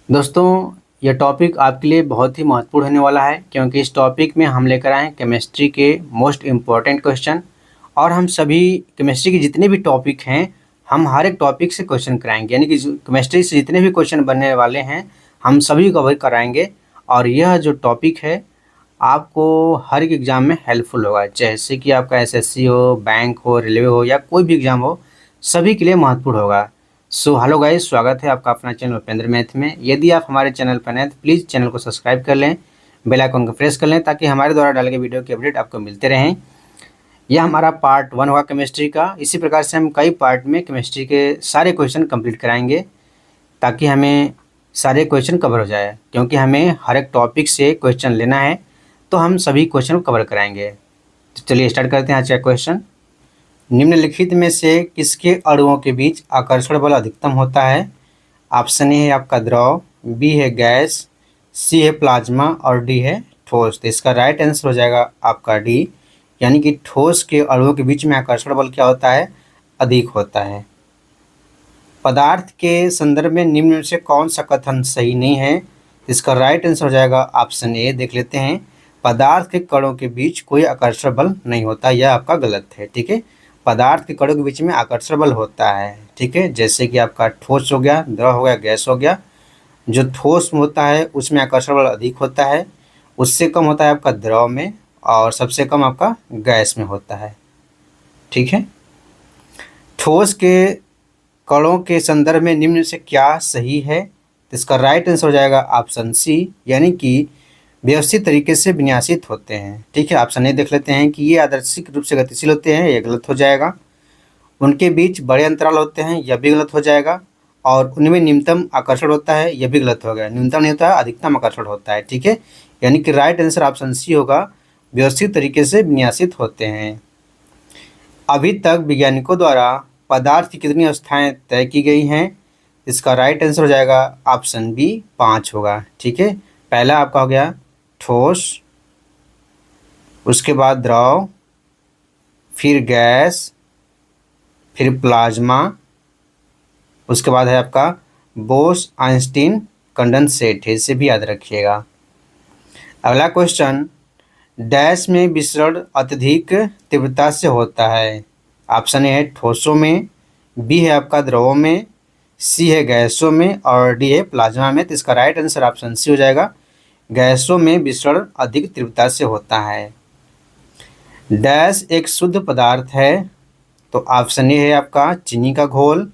दोस्तों, यह टॉपिक आपके लिए बहुत ही महत्वपूर्ण होने वाला है क्योंकि इस टॉपिक में हम लेकर आए हैं केमिस्ट्री के मोस्ट इम्पॉर्टेंट क्वेश्चन। और हम सभी केमिस्ट्री के जितने भी टॉपिक हैं, हम हर एक टॉपिक से क्वेश्चन कराएंगे, यानी कि केमिस्ट्री से जितने भी क्वेश्चन बनने वाले हैं हम सभी कवर कराएंगे। और यह जो टॉपिक है आपको हर एक एग्ज़ाम में हेल्पफुल होगा, जैसे कि आपका एसएससी हो, बैंक हो, रेलवे हो या कोई भी एग्ज़ाम हो, सभी के लिए महत्वपूर्ण होगा। सो हेलो गाइस, स्वागत है आपका अपना चैनल उपेंद्र मैथ में। यदि आप हमारे चैनल पर नए तो प्लीज़ चैनल को सब्सक्राइब कर लें, बेल आइकन को प्रेस कर लें ताकि हमारे द्वारा डाले गए वीडियो की अपडेट आपको मिलते रहें। यह हमारा पार्ट 1 होगा केमिस्ट्री का। इसी प्रकार से हम कई पार्ट में केमिस्ट्री के सारे क्वेश्चन कंप्लीट कराएंगे ताकि हमें सारे क्वेश्चन कवर हो जाए, क्योंकि हमें हर एक टॉपिक से क्वेश्चन लेना है, तो हम सभी क्वेश्चन को कवर कराएंगे। तो चलिए स्टार्ट करते हैं आज का क्वेश्चन। निम्नलिखित में से किसके अणुओं के बीच आकर्षण बल अधिकतम होता है? ऑप्शन ए है आपका द्रव, बी है गैस, सी है प्लाज्मा और डी है ठोस। तो इसका राइट आंसर हो जाएगा आपका डी, यानी कि ठोस के अणुओं के बीच में आकर्षण बल क्या होता है? अधिक होता है। पदार्थ के संदर्भ में निम्न में से कौन सा कथन सही नहीं है? इसका राइट आंसर हो जाएगा ऑप्शन ए। देख लेते हैं, पदार्थ के कणों के बीच कोई आकर्षण बल नहीं होता, यह आपका गलत है। ठीक है, पदार्थ के कणों के बीच में आकर्षण बल होता है। ठीक है, जैसे कि आपका ठोस हो गया, द्रव हो गया, गैस हो गया। जो ठोस में होता है उसमें आकर्षण बल अधिक होता है, उससे कम होता है आपका द्रव में, और सबसे कम आपका गैस में होता है। ठीक है, ठोस के कणों के संदर्भ में निम्न से क्या सही है? तो इसका राइट आंसर हो जाएगा ऑप्शन सी, यानी कि व्यवस्थित तरीके से विन्यासित होते हैं। ठीक है, ऑप्शन ए देख लेते हैं कि ये आदर्शिक रूप से गतिशील होते हैं, ये गलत हो जाएगा। उनके बीच बड़े अंतराल होते हैं, यह भी गलत हो जाएगा। और उनमें न्यूनतम आकर्षण होता है, यह भी गलत हो गया। न्यूनतम नहीं होता है, अधिकतम आकर्षण होता है। ठीक है, यानी कि राइट आंसर ऑप्शन सी होगा, व्यवस्थित तरीके से विन्यासित होते हैं। अभी तक वैज्ञानिकों द्वारा पदार्थ की कितनी अवस्थाएं तय की गई हैं? इसका राइट आंसर हो जाएगा ऑप्शन बी, 5 होगा। ठीक है, पहला आपका हो गया ठोस, उसके बाद द्रव, फिर गैस, फिर प्लाज्मा, उसके बाद है आपका बोस आइंस्टीन कंडेंसेट है, इसे भी याद रखिएगा। अगला क्वेश्चन, डैश में विसरण अत्यधिक तीव्रता से होता है? ऑप्शन ए है ठोसों में, बी है आपका द्रवों में, सी है गैसों में और डी है प्लाज्मा में। तो इसका राइट आंसर ऑप्शन सी हो जाएगा, गैसों में विसरण अधिक तीव्रता से होता है। डैश एक शुद्ध पदार्थ है? तो ऑप्शन ए है आपका चीनी का घोल,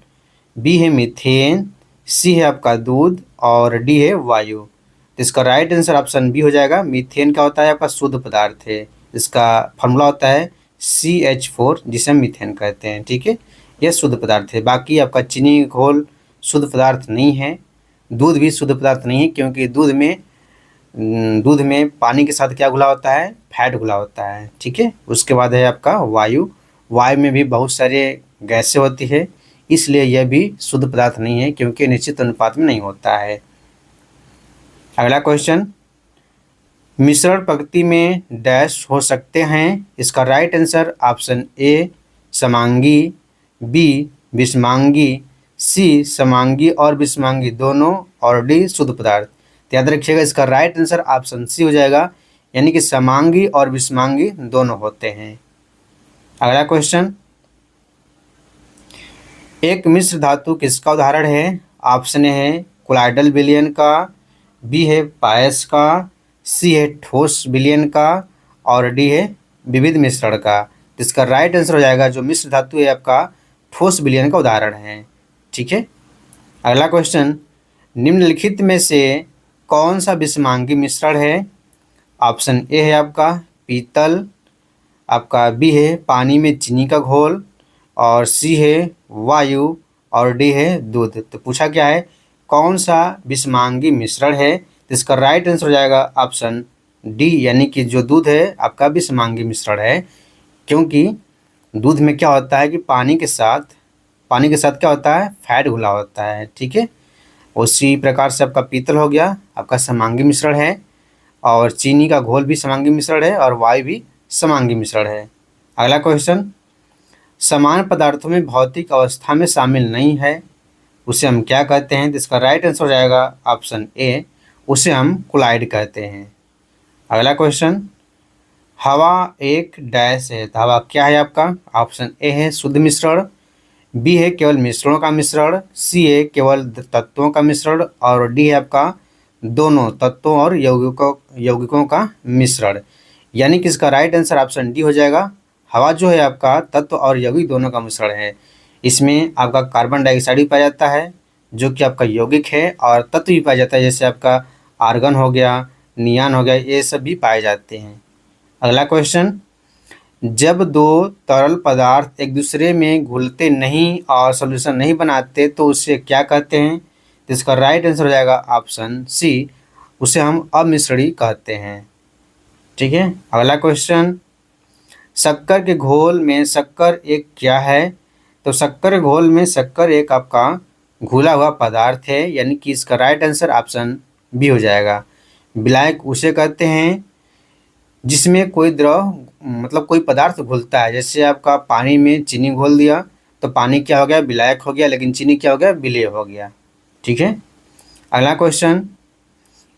बी है मीथेन, सी है आपका दूध और डी है वायु। तो इसका राइट आंसर ऑप्शन बी हो जाएगा। मीथेन का होता है आपका शुद्ध पदार्थ है, इसका फार्मूला होता है CH4, जिसे हम मीथेन कहते हैं। ठीक है, यह शुद्ध पदार्थ है। बाकी आपका चीनी घोल शुद्ध पदार्थ नहीं है, दूध भी शुद्ध पदार्थ नहीं है, क्योंकि दूध में पानी के साथ क्या घुला होता है? फैट घुला होता है। ठीक है, उसके बाद है आपका वायु। वायु में भी बहुत सारे गैसें होती है, इसलिए यह भी शुद्ध पदार्थ नहीं है, क्योंकि निश्चित अनुपात में नहीं होता है। अगला क्वेश्चन, मिश्रण प्रकृति में डैश हो सकते हैं? इसका राइट आंसर ऑप्शन ए समांगी, बी विषमांगी, सी समांगी और विषमांगी दोनों और डी शुद्ध पदार्थ। तो याद रखिएगा, इसका राइट आंसर ऑप्शन सी हो जाएगा, यानी कि समांगी और विषमांगी दोनों होते हैं। अगला क्वेश्चन, एक मिश्र धातु किसका उदाहरण है? ऑप्शन ए है कोलाइडल विलयन का, बी है पायस का, सी है ठोस विलयन का और डी है विविध मिश्रण का। तो इसका राइट आंसर हो जाएगा, जो मिश्र धातु है आपका ठोस विलयन का उदाहरण है। ठीक है, अगला क्वेश्चन, निम्नलिखित में से कौन सा विषमांगी मिश्रण है? ऑप्शन ए है आपका पीतल, आपका बी है पानी में चीनी का घोल और सी है वायु और डी है दूध। तो पूछा क्या है, कौन सा विषमांगी मिश्रण है? तो इसका राइट आंसर हो जाएगा ऑप्शन डी, यानी कि जो दूध है आपका विषमांगी मिश्रण है, क्योंकि दूध में क्या होता है कि पानी के साथ क्या होता है? फैट घुला होता है। ठीक है, उसी प्रकार से आपका पीतल हो गया, आपका समांगी मिश्रण है, और चीनी का घोल भी समांगी मिश्रण है और वायु भी समांगी मिश्रण है। अगला क्वेश्चन, समान पदार्थों में भौतिक अवस्था में शामिल नहीं है? उसे हम क्या कहते हैं? तो इसका राइट आंसर हो जाएगा ऑप्शन ए, उसे हम कोलाइड कहते हैं। अगला क्वेश्चन, हवा एक डैश है, तो हवा क्या है आपका? ऑप्शन ए है शुद्ध मिश्रण, बी है केवल मिश्रणों का मिश्रण, सी है केवल तत्वों का मिश्रण, और डी है आपका दोनों तत्वों और यौगिकों का मिश्रण। यानी कि इसका राइट आंसर ऑप्शन डी हो जाएगा। हवा जो है आपका तत्व और यौगिक दोनों का मिश्रण है। इसमें आपका कार्बन डाइऑक्साइड भी पाया जाता है जो कि आपका यौगिक है, और तत्व भी पाया जाता है जैसे आपका आर्गन हो गया, नियान हो गया, ये सब भी पाए जाते हैं। अगला क्वेश्चन, जब दो तरल पदार्थ एक दूसरे में घुलते नहीं और सॉल्यूशन नहीं बनाते तो उसे क्या कहते हैं? तो इसका राइट आंसर हो जाएगा ऑप्शन सी, उसे हम अमिश्रणी कहते हैं। ठीक है। अगला क्वेश्चन, शक्कर के घोल में शक्कर एक क्या है? तो शक्कर के घोल में शक्कर एक आपका घुला हुआ पदार्थ है, यानी कि इसका राइट आंसर ऑप्शन बी हो जाएगा। विलायक उसे कहते हैं जिसमें कोई द्रव मतलब कोई पदार्थ घुलता है, जैसे आपका पानी में चीनी घोल दिया तो पानी क्या हो गया? विलायक हो गया, लेकिन चीनी क्या हो गया? विलेय हो गया। ठीक है। अगला क्वेश्चन,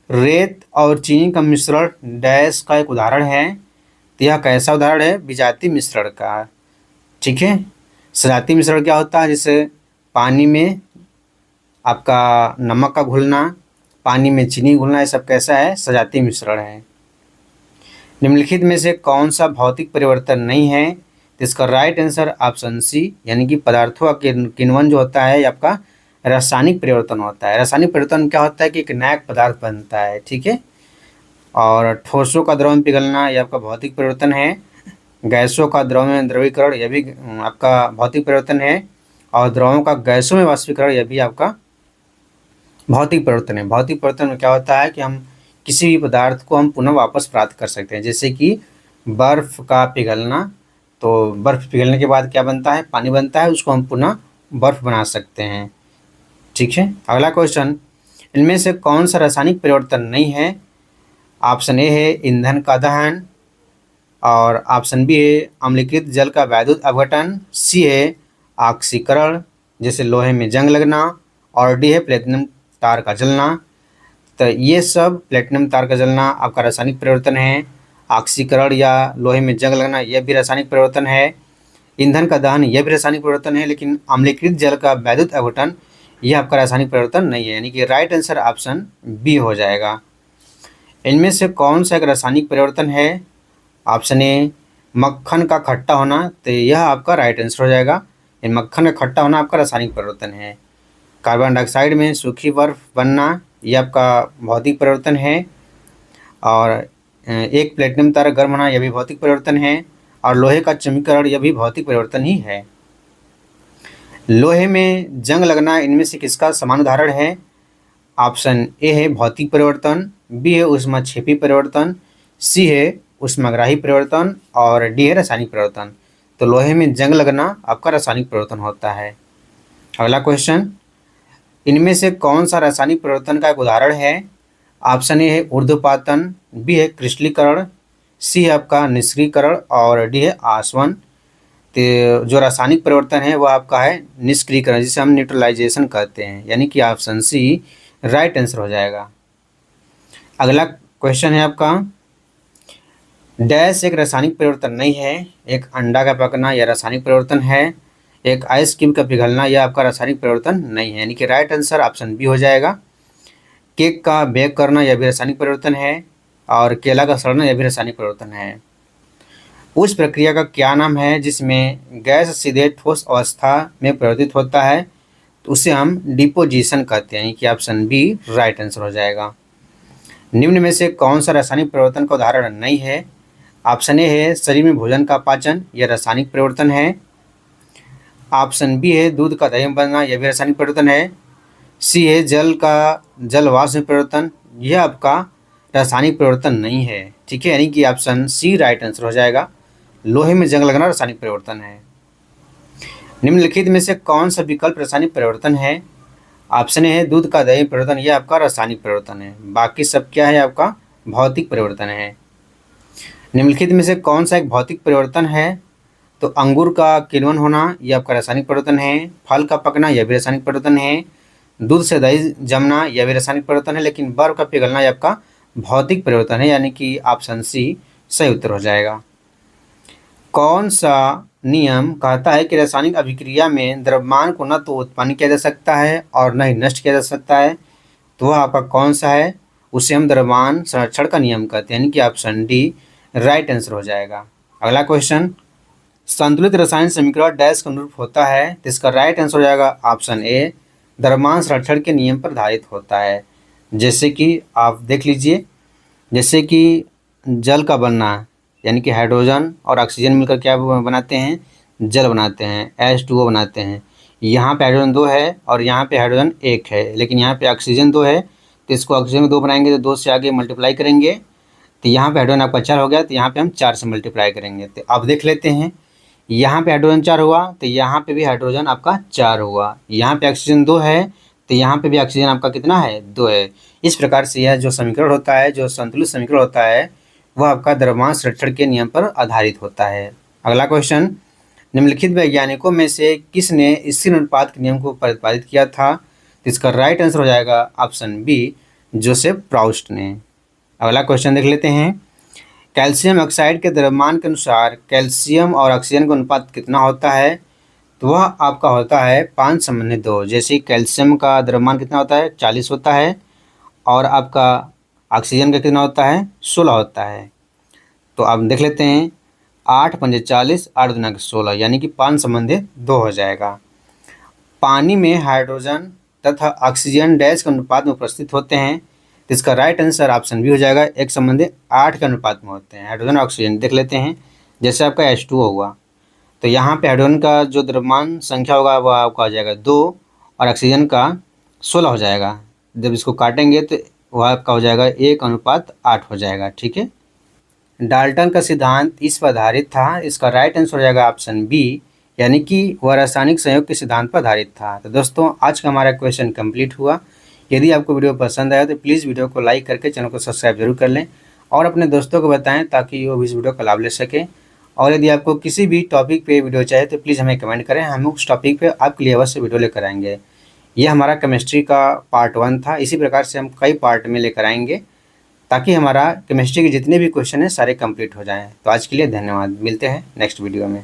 रेत और चीनी का मिश्रण डैश का एक उदाहरण है, तो यह कैसा उदाहरण है? विजातीय मिश्रण का। ठीक है। सजातीय मिश्रण क्या होता है? जैसे पानी में आपका नमक का घुलना, पानी में चीनी घुलना, ये सब कैसा है? सजातीय मिश्रण है। निम्नलिखित में से कौन सा भौतिक परिवर्तन नहीं है? तो इसका राइट आंसर ऑप्शन सी, यानी कि पदार्थों का किण्वन जो होता है ये आपका रासायनिक परिवर्तन होता है। रासायनिक परिवर्तन क्या होता है कि एक नया पदार्थ बनता है। ठीक है। और ठोसों का द्रव में पिघलना ये आपका भौतिक परिवर्तन है। गैसों का द्रव में द्रवीकरण यह भी आपका भौतिक परिवर्तन है। और द्रवों का गैसों में वाष्पीकरण यह भी आपका भौतिक परिवर्तन है। भौतिक परिवर्तन में क्या होता है कि हम किसी भी पदार्थ को हम पुनः वापस प्राप्त कर सकते हैं, जैसे कि बर्फ़ का पिघलना, तो बर्फ़ पिघलने के बाद क्या बनता है? पानी बनता है, उसको हम पुनः बर्फ़ बना सकते हैं। ठीक है। अगला क्वेश्चन, इनमें से कौन सा रासायनिक परिवर्तन नहीं है? ऑप्शन ए है ईंधन का दहन, और ऑप्शन बी है अम्लीकृत जल का वैद्युत अपघटन, सी है ऑक्सीकरण जैसे लोहे में जंग लगना, और डी है प्लेटिनम तार का जलना। तो ये सब प्लेटिनम तार का जलना आपका रासायनिक परिवर्तन है। ऑक्सीकरण या लोहे में जंग लगना यह भी रासायनिक परिवर्तन है। ईंधन का दहन यह भी रासायनिक परिवर्तन है, लेकिन अम्लीकृत जल का वैद्युत अपघटन यह आपका रासायनिक परिवर्तन नहीं है, यानी कि राइट आंसर ऑप्शन बी हो जाएगा। इनमें से कौन सा एक रासायनिक परिवर्तन है? ऑप्शन ए मक्खन का खट्टा होना, तो यह आपका राइट आंसर हो जाएगा। मक्खन का खट्टा होना आपका रासायनिक परिवर्तन है। कार्बन डाइऑक्साइड में सूखी बर्फ बनना यह आपका भौतिक परिवर्तन है। और एक प्लेटिनम तारा गर्म होना यह भी भौतिक परिवर्तन है। और लोहे का चमकीकरण यह भी भौतिक परिवर्तन ही है। लोहे में जंग लगना इनमें से किसका समान उदाहरण है? ऑप्शन ए है भौतिक परिवर्तन, बी है ऊष्माक्षेपी परिवर्तन, सी है ऊष्माग्राही परिवर्तन, और डी है रासायनिक परिवर्तन। तो लोहे में जंग लगना आपका रासायनिक परिवर्तन होता है। अगला क्वेश्चन, इनमें से कौन सा रासायनिक परिवर्तन का एक उदाहरण है? ऑप्शन ए है ऊर्ध्वपातन, बी है क्रिस्टलीकरण, सी है आपका निष्क्रियकरण, और डी है आसवन। तो जो रासायनिक परिवर्तन है वह आपका है निष्क्रियकरण, जिसे हम न्यूट्रलाइजेशन कहते हैं, यानी कि ऑप्शन सी राइट आंसर हो जाएगा। अगला क्वेश्चन है आपका, डैश एक रासायनिक परिवर्तन नहीं है। एक अंडा का पकना यह रासायनिक परिवर्तन है। एक आइसक्रीम का पिघलना यह आपका रासायनिक परिवर्तन नहीं है, यानी कि राइट आंसर ऑप्शन बी हो जाएगा। केक का बेक करना यह भी रासायनिक परिवर्तन है। और केला का सड़ना यह भी रासायनिक परिवर्तन है। उस प्रक्रिया का क्या नाम है जिसमें गैस सीधे ठोस अवस्था में परिवर्तित होता है? तो उसे हम डिपोजिशन कहते हैं, यानी कि ऑप्शन बी राइट आंसर हो जाएगा। निम्न में से कौन सा रासायनिक परिवर्तन का उदाहरण नहीं है? ऑप्शन ए है शरीर में भोजन का पाचन, यह रासायनिक परिवर्तन है। ऑप्शन बी है दूध का दही में बनना, यह भी रासायनिक परिवर्तन है। सी है जल का जल वाष्प में परिवर्तन, यह आपका रासायनिक परिवर्तन नहीं है। ठीक है, यानी कि ऑप्शन सी राइट आंसर हो जाएगा। लोहे में जंग लगना रासायनिक परिवर्तन है। निम्नलिखित में से कौन सा विकल्प रासायनिक परिवर्तन है? ऑप्शन ए है दूध का दही परिवर्तन, यह आपका रासायनिक परिवर्तन है। बाकी सब क्या है? आपका भौतिक परिवर्तन है। निम्नलिखित में से कौन सा एक भौतिक परिवर्तन है? तो अंगूर का किण्वन होना ये आपका रासायनिक परिवर्तन है, फल का पकना यह भी रासायनिक परिवर्तन है, दूध से दही जमना यह भी रासायनिक परिवर्तन है, लेकिन बर्फ का पिघलना यह आपका भौतिक परिवर्तन है, यानी कि ऑप्शन सी सही उत्तर हो जाएगा। कौन सा नियम कहता है कि रासायनिक अभिक्रिया में द्रव्यमान को न तो उत्पन्न किया जा सकता है और न ही नष्ट किया जा सकता है? तो वह आपका कौन सा है? उसे हम द्रव्यमान संरक्षण का नियम कहते हैं, यानी कि ऑप्शन डी राइट आंसर हो जाएगा। अगला क्वेश्चन, संतुलित रासायनिक समीकरण डैश के अनुरूप होता है? तो इसका राइट आंसर हो जाएगा ऑप्शन ए द्रव्यमान संरक्षण के नियम पर आधारित होता है। जैसे कि आप देख लीजिए, जैसे कि जल का बनना, यानी कि हाइड्रोजन और ऑक्सीजन मिलकर क्या बनाते हैं? जल बनाते हैं, H2O बनाते हैं। यहाँ पे हाइड्रोजन 2 है और यहाँ पे हाइड्रोजन 1 है, लेकिन यहाँ पे ऑक्सीजन 2 है, तो इसको ऑक्सीजन 2 बनाएंगे तो 2 से आगे मल्टीप्लाई करेंगे तो यहाँ पे हाइड्रोजन आपका 4 हो गया, तो यहाँ पे हम 4 से मल्टीप्लाई करेंगे। तो अब देख लेते हैं, यहाँ पे हाइड्रोजन 4 हुआ तो यहाँ पे भी हाइड्रोजन आपका 4 हुआ, यहाँ पे ऑक्सीजन 2 है तो यहाँ पे भी ऑक्सीजन आपका कितना है? 2 है। इस प्रकार से यह जो समीकरण होता है, जो संतुलित समीकरण होता है, वह आपका द्रव्यमान संरक्षण के नियम पर आधारित होता है। अगला क्वेश्चन, निम्नलिखित वैज्ञानिकों में से किसने स्थिर अनुपात के नियम को प्रतिपादित किया था? तो इसका राइट आंसर हो जाएगा ऑप्शन बी जोसेफ प्राउस्ट ने। अगला क्वेश्चन देख लेते हैं, कैल्शियम ऑक्साइड के द्रव्यमान के अनुसार कैल्शियम और ऑक्सीजन का अनुपात कितना होता है? तो वह आपका होता है 5:2। जैसे कैल्शियम का द्रव्यमान कितना होता है? 40 होता है और आपका ऑक्सीजन का कितना होता है? 16 होता है। तो आप देख लेते हैं, 8 पंजे 40, 8 दूना 16, यानी कि 5:2 हो जाएगा। पानी में हाइड्रोजन तथा ऑक्सीजन डैश के अनुपात में उपस्थित होते हैं, तो इसका राइट आंसर ऑप्शन बी हो जाएगा 1:8 के अनुपात में होते हैं हाइड्रोजन और ऑक्सीजन। देख लेते हैं, जैसे आपका H2O हुआ तो यहाँ पे हाइड्रोजन का जो द्रव्यमान संख्या होगा वह आपका हो जाएगा 2 और ऑक्सीजन का 16 हो जाएगा। जब इसको काटेंगे तो वह आपका हो जाएगा 1:8 हो जाएगा। ठीक है, डाल्टन का सिद्धांत इस पर आधारित था। इसका राइट आंसर हो जाएगा ऑप्शन बी, यानी कि वह रासायनिक संयोग के सिद्धांत पर आधारित था। तो दोस्तों, आज का हमारा क्वेश्चन कंप्लीट हुआ। यदि आपको वीडियो पसंद आया तो प्लीज़ वीडियो को लाइक करके चैनल को सब्सक्राइब जरूर कर लें और अपने दोस्तों को बताएं ताकि वो भी इस वीडियो का लाभ ले सकें। और यदि आपको किसी भी टॉपिक पे वीडियो चाहिए तो प्लीज़ हमें कमेंट करें, हम उस टॉपिक पे आपके लिए अवश्य वीडियो लेकर आएंगे। यह हमारा केमिस्ट्री का पार्ट 1 था। इसी प्रकार से हम कई पार्ट में लेकर आएंगे ताकि हमारा केमिस्ट्री के जितने भी क्वेश्चन हैं सारे कंप्लीट हो जाएं। तो आज के लिए धन्यवाद, मिलते हैं नेक्स्ट वीडियो में।